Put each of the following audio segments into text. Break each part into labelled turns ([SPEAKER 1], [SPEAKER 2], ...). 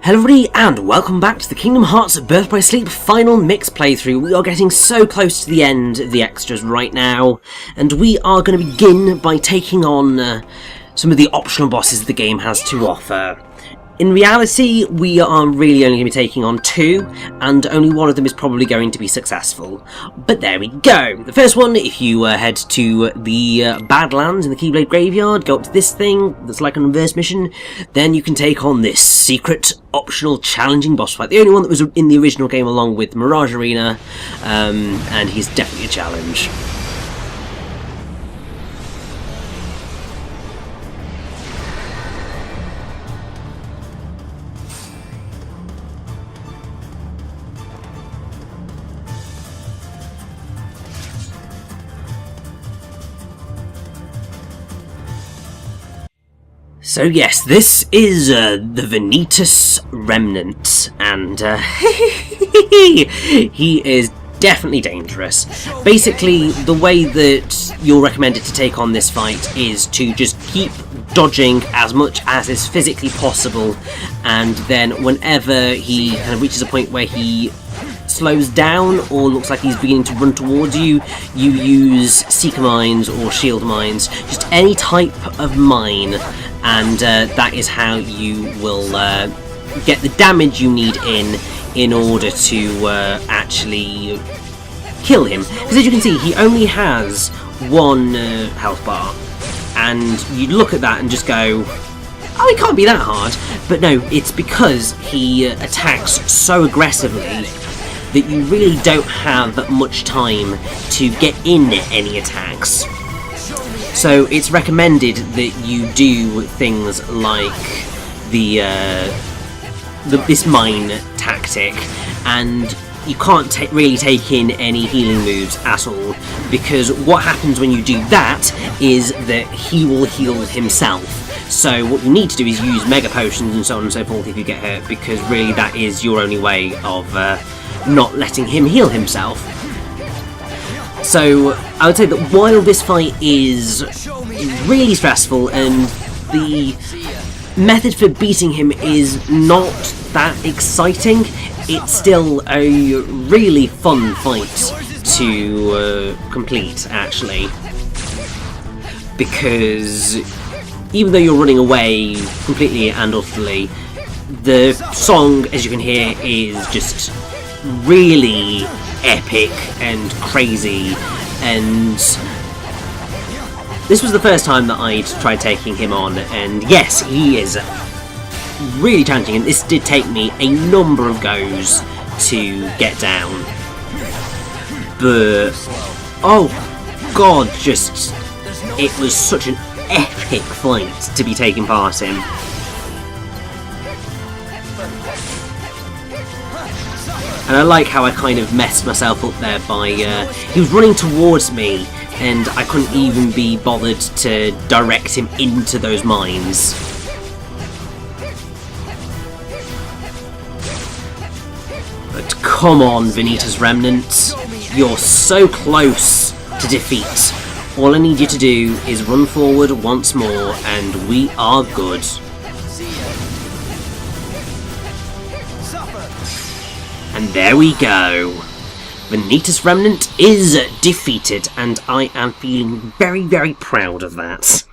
[SPEAKER 1] Hello everybody and welcome back to the Kingdom Hearts Birth by Sleep final mix playthrough. We are getting so close to the end of the extras right now, and we are going to begin by taking on some of the optional bosses the game has to offer. In reality, we are really only going to be taking on two, and only one of them is probably going to be successful. But there we go. The first one, if you head to the Badlands in the Keyblade Graveyard, go up to this thing that's like an inverse mission, then you can take on this secret, optional, challenging boss fight. The only one that was in the original game along with Mirage Arena, and he's definitely a challenge. So yes, this is the Vanitas Remnant, and he is definitely dangerous. Basically, the way that you're recommended to take on this fight is to just keep dodging as much as is physically possible, and then whenever he kind of reaches a point where he slows down or looks like he's beginning to run towards you, you use Seeker Mines or Shield Mines, just any type of mine, and that is how you will get the damage you need in order to actually kill him. Because as you can see, he only has one health bar, and you look at that and just go, oh, it can't be that hard. But no, it's because he attacks so aggressively that you really don't have much time to get in any attacks. So it's recommended that you do things like this mine tactic, and you can't really take in any healing moves at all, because what happens when you do that is that he will heal himself. So what you need to do is use mega potions and so on and so forth if you get hurt, because really that is your only way of not letting him heal himself. So I would say that while this fight is really stressful and the method for beating him is not that exciting, it's still a really fun fight to complete, actually, because even though you're running away completely and utterly, the song, as you can hear, is just really epic and crazy, and this was the first time that I'd tried taking him on, and yes, he is really challenging, and this did take me a number of goes to get down, but oh god, just it was such an epic fight to be taking part in. And I like how I kind of messed myself up there by, he was running towards me and I couldn't even be bothered to direct him into those mines. But come on, Vanitas Remnant, you're so close to defeat. All I need you to do is run forward once more and we are good. And there we go. Vanitas Remnant is defeated, and I am feeling very, very proud of that.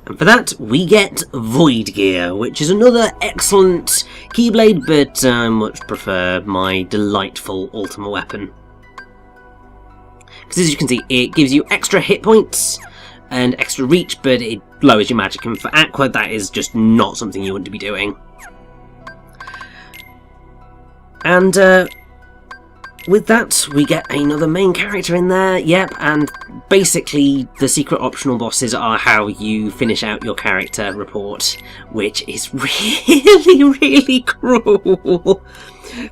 [SPEAKER 1] And for that, we get Void Gear, which is another excellent Keyblade, but I much prefer my delightful Ultima weapon. Because as you can see, it gives you extra hit points and extra reach, but it lowers your magic, and for Aqua, that is just not something you want to be doing. And with that, we get another main character in there, yep, and basically the secret optional bosses are how you finish out your character report, which is really, really cruel,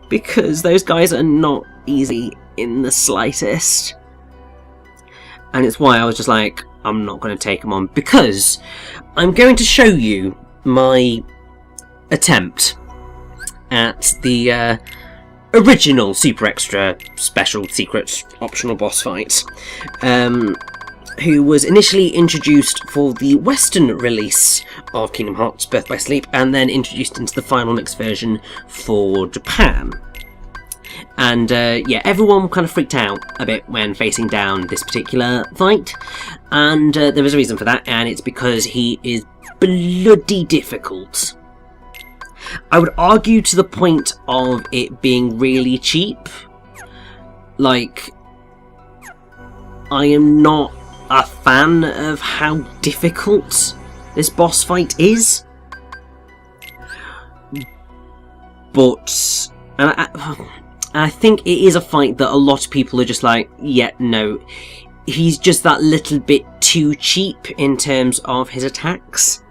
[SPEAKER 1] because those guys are not easy in the slightest. And it's why I was just like, I'm not going to take him on, because I'm going to show you my attempt at the original Super Extra Special Secret Optional Boss fight, who was initially introduced for the Western release of Kingdom Hearts Birth by Sleep, and then introduced into the Final Mix version for Japan. And yeah, everyone kind of freaked out a bit when facing down this particular fight, and there was a reason for that, and it's because he is bloody difficult. I would argue to the point of it being really cheap. Like, I am not a fan of how difficult this boss fight is, but I think it is a fight that a lot of people are just like, yeah, no, he's just that little bit too cheap in terms of his attacks.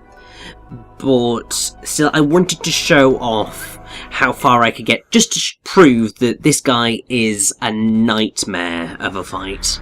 [SPEAKER 1] But still, I wanted to show off how far I could get, just to prove that this guy is a nightmare of a fight.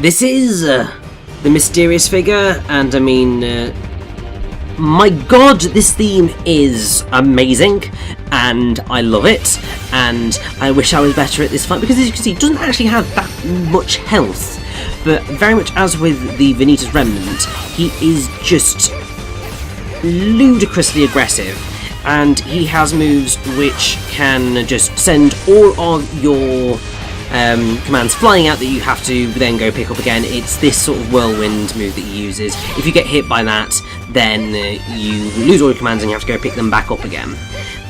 [SPEAKER 1] This is the mysterious figure, and I mean, my god, this theme is amazing, and I love it, and I wish I was better at this fight, because as you can see, it doesn't actually have that much health, but very much as with the Vanitas Remnant, he is just ludicrously aggressive, and he has moves which can just send all of your commands flying out that you have to then go pick up again. It's this sort of whirlwind move that he uses. If you get hit by that, then you lose all your commands and you have to go pick them back up again.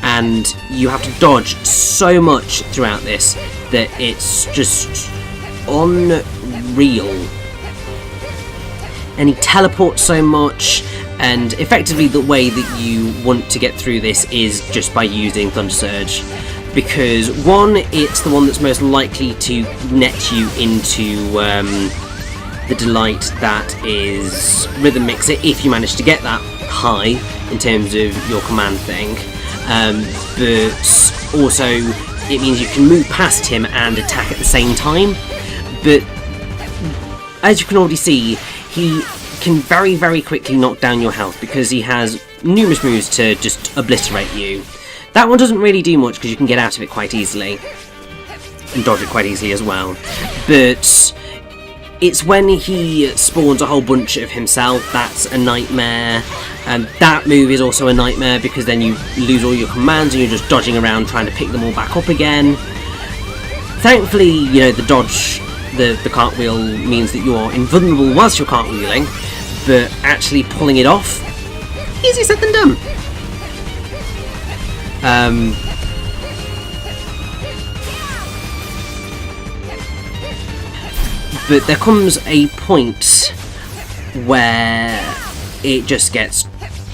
[SPEAKER 1] And you have to dodge so much throughout this that it's just unreal. And he teleports so much, and effectively the way that you want to get through this is just by using Thunder Surge. Because, one, it's the one that's most likely to net you into the delight that is Rhythm Mixer, if you manage to get that high in terms of your command thing. But also, it means you can move past him and attack at the same time. But, as you can already see, he can very, very quickly knock down your health, because he has numerous moves to just obliterate you. That one doesn't really do much because you can get out of it quite easily, and dodge it quite easily as well. But it's when he spawns a whole bunch of himself that's a nightmare, and that move is also a nightmare because then you lose all your commands and you're just dodging around trying to pick them all back up again. Thankfully, you know, the dodge, the cartwheel means that you are invulnerable whilst you're cartwheeling, but actually pulling it off, easier said than done. But there comes a point where it just gets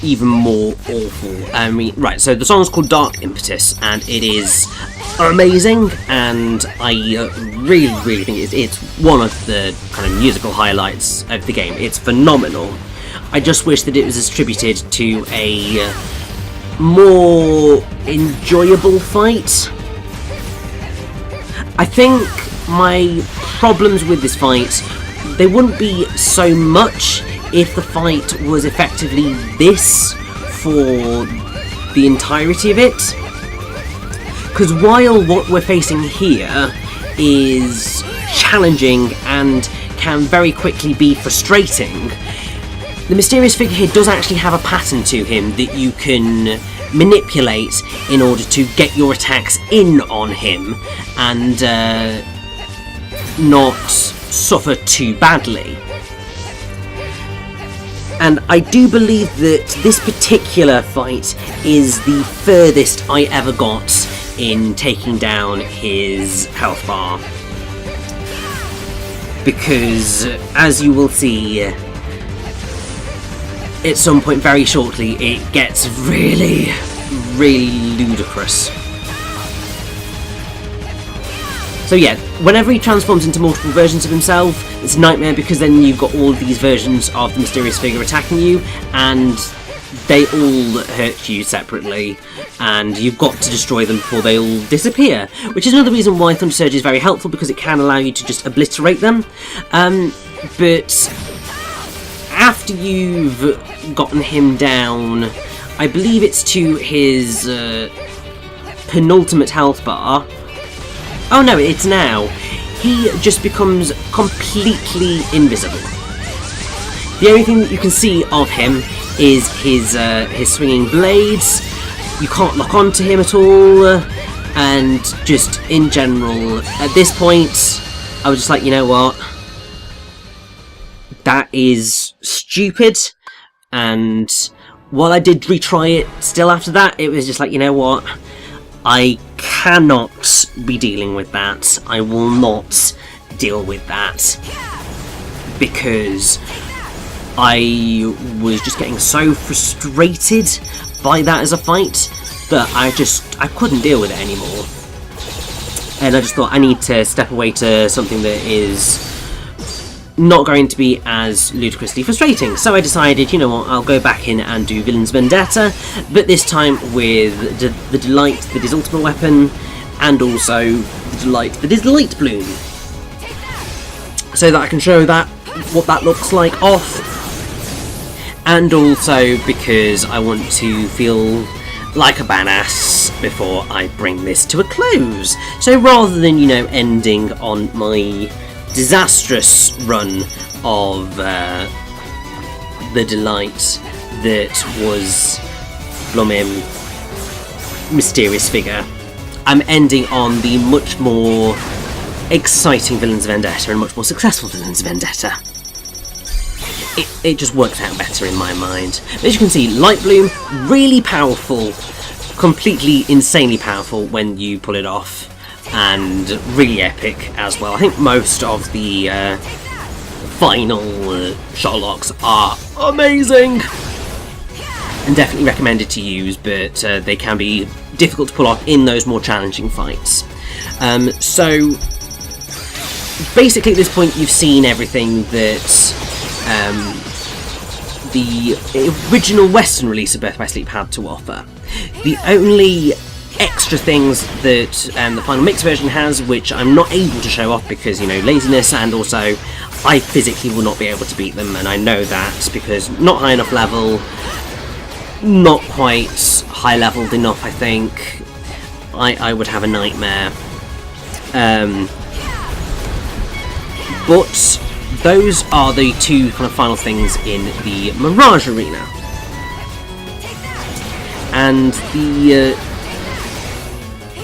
[SPEAKER 1] even more awful. I mean, right, so the song's called Dark Impetus, and it is amazing, and I really, really think it's one of the kind of musical highlights of the game. It's phenomenal. I just wish that it was attributed to a more enjoyable fight. I think my problems with this fight, they wouldn't be so much if the fight was effectively this for the entirety of it. Because while what we're facing here is challenging and can very quickly be frustrating, the mysterious figure here does actually have a pattern to him that you can manipulate in order to get your attacks in on him and not suffer too badly. And I do believe that this particular fight is the furthest I ever got in taking down his health bar. Because, as you will see, at some point very shortly it gets really, really ludicrous. So yeah, whenever he transforms into multiple versions of himself, it's a nightmare, because then you've got all of these versions of the mysterious figure attacking you, and they all hurt you separately, and you've got to destroy them before they all disappear. Which is another reason why Thunder Surge is very helpful, because it can allow you to just obliterate them. But after you've gotten him down, I believe it's to his penultimate health bar. Oh no, it's now. He just becomes completely invisible. The only thing that you can see of him is his swinging blades. You can't lock onto him at all, and just in general, at this point, I was just like, you know what? That is stupid. And while I did retry it still after that, it was just like, you know what? I cannot be dealing with that. I will not deal with that, because I was just getting so frustrated by that as a fight that I couldn't deal with it anymore. And I just thought I need to step away to something that is not going to be as ludicrously frustrating. So I decided, you know what, I'll go back in and do Villain's Vendetta, but this time with the Delight that is Ultimate Weapon, and also the Delight that is Light Bloom, so that I can show that what that looks like off, and also because I want to feel like a badass before I bring this to a close. So rather than, you know, ending on my disastrous run of the Delight that was Blooming Mysterious Figure, I'm ending on the much more exciting Villain's Vendetta and much more successful Villain's Vendetta. It just works out better in my mind. But as you can see, Light Bloom, really powerful, completely insanely powerful when you pull it off, and really epic as well. I think most of the final shot locks are amazing and definitely recommended to use, but they can be difficult to pull off in those more challenging fights. So basically at this point you've seen everything that the original Western release of Birth by Sleep had to offer. The only extra things that the final mix version has, which I'm not able to show off because, you know, laziness, and also I physically will not be able to beat them, and I know that because not high enough level, not quite high leveled enough. I think I would have a nightmare. But those are the two kind of final things in the Mirage Arena. And the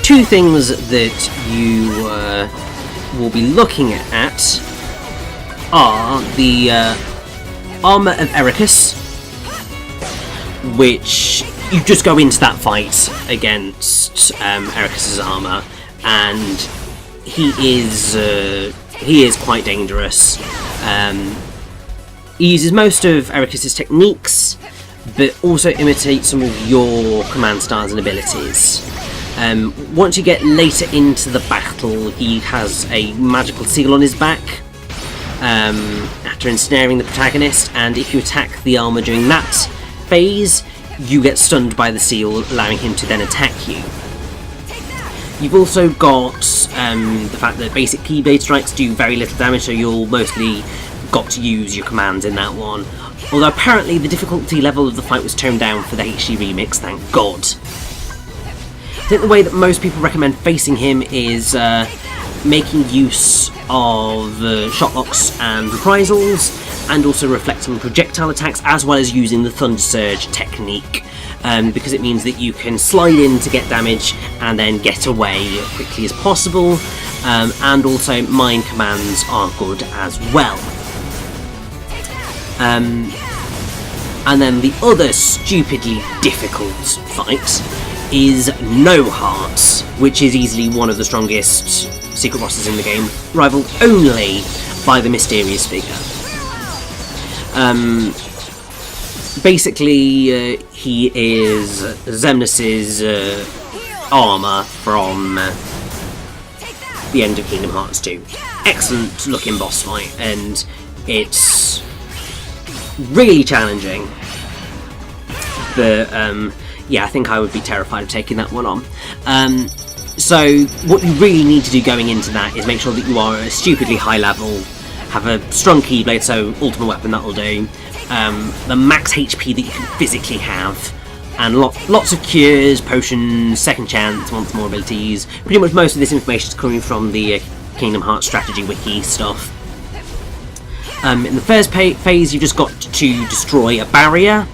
[SPEAKER 1] two things that you will be looking at are the Armour of Ericus, which you just go into that fight against Ericus's armour, and he is quite dangerous. He uses most of Ericus's techniques, but also imitates some of your command styles and abilities. Once you get later into the battle, he has a magical seal on his back after ensnaring the protagonist, and if you attack the armour during that phase, you get stunned by the seal, allowing him to then attack you. You've also got the fact that basic Keyblade strikes do very little damage, so you'll mostly got to use your commands in that one. Although apparently the difficulty level of the fight was toned down for the HD remix, thank God. I think the way that most people recommend facing him is making use of shot locks and reprisals, and also reflecting projectile attacks, as well as using the Thunder Surge technique, because it means that you can slide in to get damage and then get away quickly as possible, and also mind commands are good as well. And then the other stupidly difficult fight is No Hearts, which is easily one of the strongest secret bosses in the game, rivaled only by the Mysterious Figure. basically, he is Xemnas's armour from the end of Kingdom Hearts 2. Excellent looking boss fight, and it's really challenging. But yeah, I think I would be terrified of taking that one on. So what you really need to do going into that is make sure that you are at a stupidly high level, have a strong Keyblade, so ultimate weapon, that'll do, the max HP that you can physically have, and lots of cures, potions, second chance, once more abilities. Pretty much most of this information is coming from the Kingdom Hearts strategy wiki stuff. In the first phase, you've just got to destroy a barrier,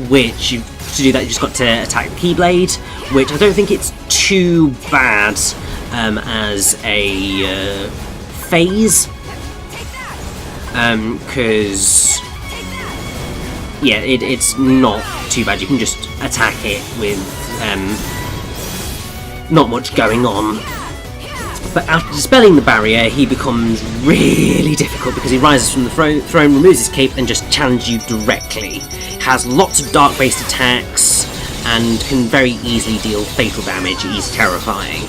[SPEAKER 1] which to do that, you just got to attack the Keyblade, which I don't think it's too bad as a phase, because yeah, it's not too bad. You can just attack it with not much going on. But after dispelling the barrier, he becomes really difficult because he rises from the throne, removes his cape, and just challenges you directly. Has lots of dark-based attacks and can very easily deal fatal damage. He's terrifying.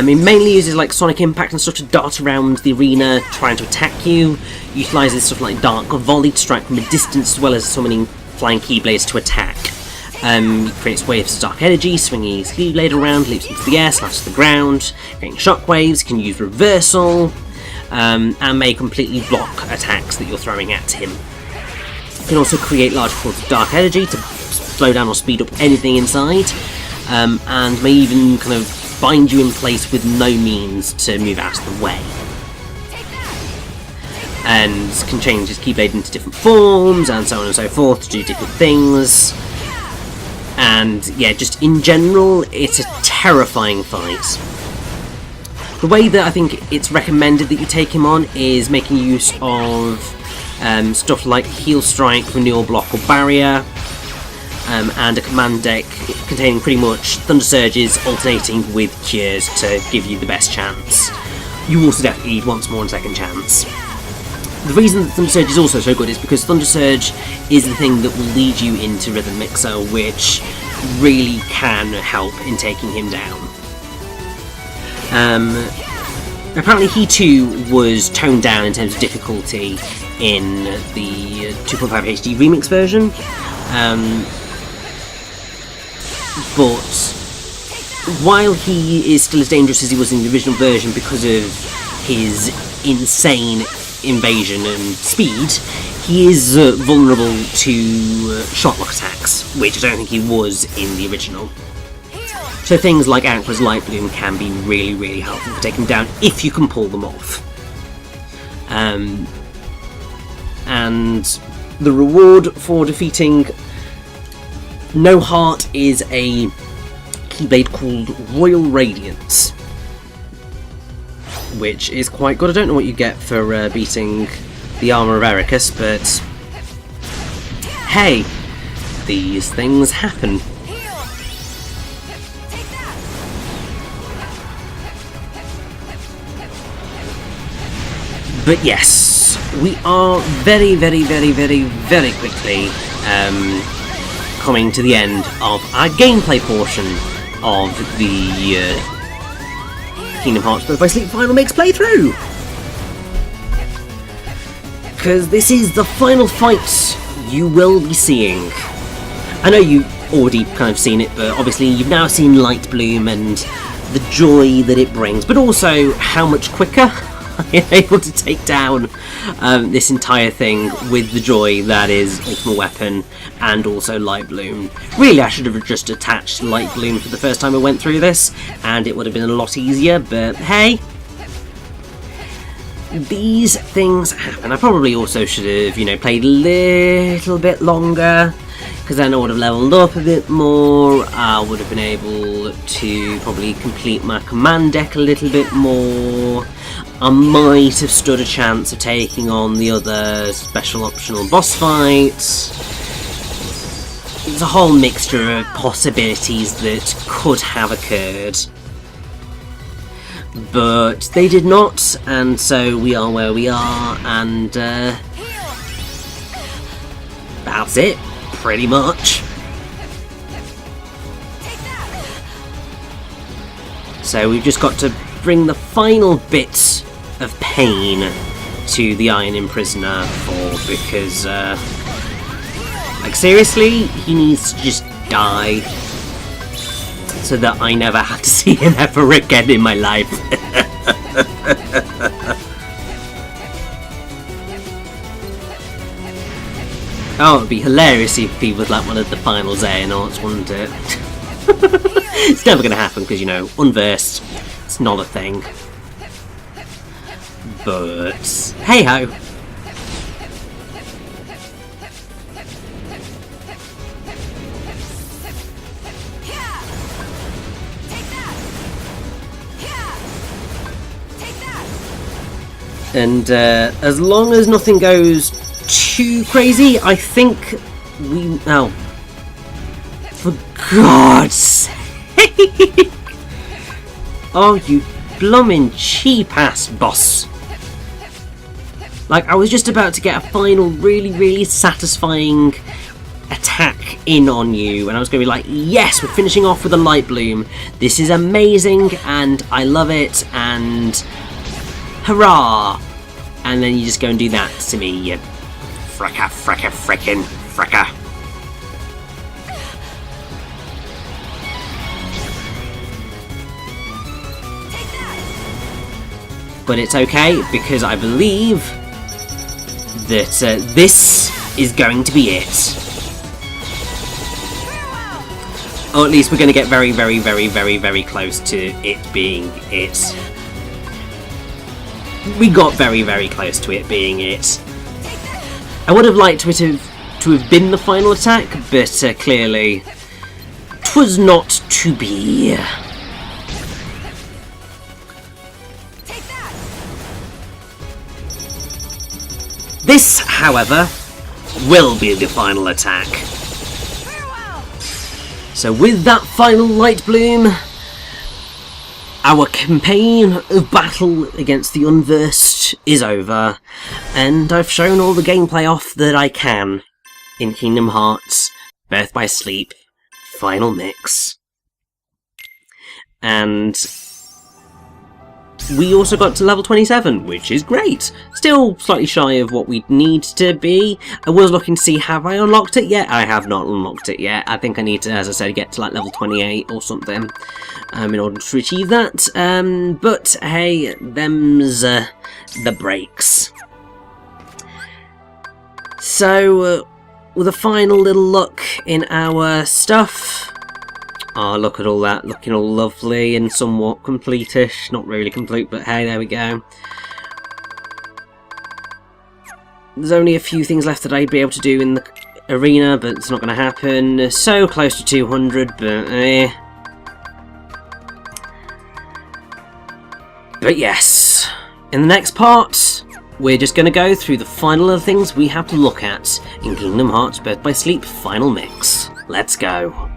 [SPEAKER 1] He mainly uses like sonic impact and stuff to dart around the arena trying to attack you. Utilises stuff like dark volley to strike from a distance, as well as summoning flying Keyblades to attack. He creates waves of dark energy, swinging his Keyblade around, leaps into the air, slashes the ground, creating shockwaves, can use reversal, and may completely block attacks that you're throwing at him. He can also create large pools of dark energy to slow down or speed up anything inside, and may even kind of bind you in place with no means to move out of the way. And can change his Keyblade into different forms, and so on and so forth, to do different things. And yeah, just in general, it's a terrifying fight. The way that I think it's recommended that you take him on is making use of stuff like Heal Strike, Renewal Block or Barrier, and a command deck containing pretty much Thunder Surges alternating with Cures to give you the best chance. You also definitely need once more and second chance. The reason that Thunder Surge is also so good is because Thunder Surge is the thing that will lead you into Rhythm Mixer, which really can help in taking him down. Apparently he too was toned down in terms of difficulty in the 2.5 HD remix version, but while he is still as dangerous as he was in the original version because of his insane invasion and speed, he is vulnerable to shotlock attacks, which I don't think he was in the original. So things like Aqua's Light Bloom can be really, really helpful for taking him down if you can pull them off. And the reward for defeating No Heart is a Keyblade called Royal Radiance, which is quite good. I don't know what you get for beating the Armour of Ericus, but hey, these things happen. But yes, we are very, very, very, very, very quickly coming to the end of our gameplay portion of the Kingdom Hearts Birth by Sleep Final Mix playthrough! Because this is the final fight you will be seeing. I know you've already kind of seen it, but obviously you've now seen Light Bloom and the joy that it brings, but also how much quicker I am able to take down this entire thing with the joy that is Ultimate Weapon and also Light Bloom. Really, I should have just attached Light Bloom for the first time I went through this, and it would have been a lot easier, but hey, these things happen. I probably also should have, you know, played a little bit longer, because then I would have leveled up a bit more. I would have been able to probably complete my command deck a little bit more. I might have stood a chance of taking on the other special optional boss fights. There's a whole mixture of possibilities that could have occurred, but they did not, and so we are where we are, and that's it, pretty much. So we've just got to bring the final bit of pain to the Iron Imprisoner because, like, seriously, he needs to just die so that I never have to see him ever again in my life. Oh, it'd be hilarious if he was like one of the final Xehanauts, wouldn't it? It's never going to happen because, you know, unversed, it's not a thing. But hey ho. And as long as nothing goes too crazy, I think we... Oh. For God's sake! Oh, you bloomin' cheap-ass boss. Like, I was just about to get a final really satisfying attack in on you, and I was going to be like, yes, we're finishing off with a Light Bloom. This is amazing, and I love it, and hurrah! And then you just go and do that to me, you frickin' fricker. But it's okay, because I believe that this is going to be it. Or at least we're going to get very close to it being it. We got very close to it being it. I would have liked it to have been the final attack, but clearly 'twas not to be. This, however, will be the final attack. So with that final Light Bloom, our campaign of battle against the Unversed is over, and I've shown all the gameplay off that I can in Kingdom Hearts Birth by Sleep Final Mix. And we also got to level 27, which is great. Still slightly shy of what we need to be. I was looking to see, have I unlocked it yet? I have not unlocked it yet. I think I need to, as I said, get to like level 28 or something in order to achieve that. But hey, them's the breaks. So, with a final little look in our stuff. Oh, look at all that, looking all lovely and somewhat complete-ish. Not really complete, but hey, there we go. There's only a few things left that I'd be able to do in the arena, but it's not going to happen. So close to 200, but eh. But yes, in the next part, we're just going to go through the final of the things we have to look at in Kingdom Hearts Birth by Sleep Final Mix. Let's go.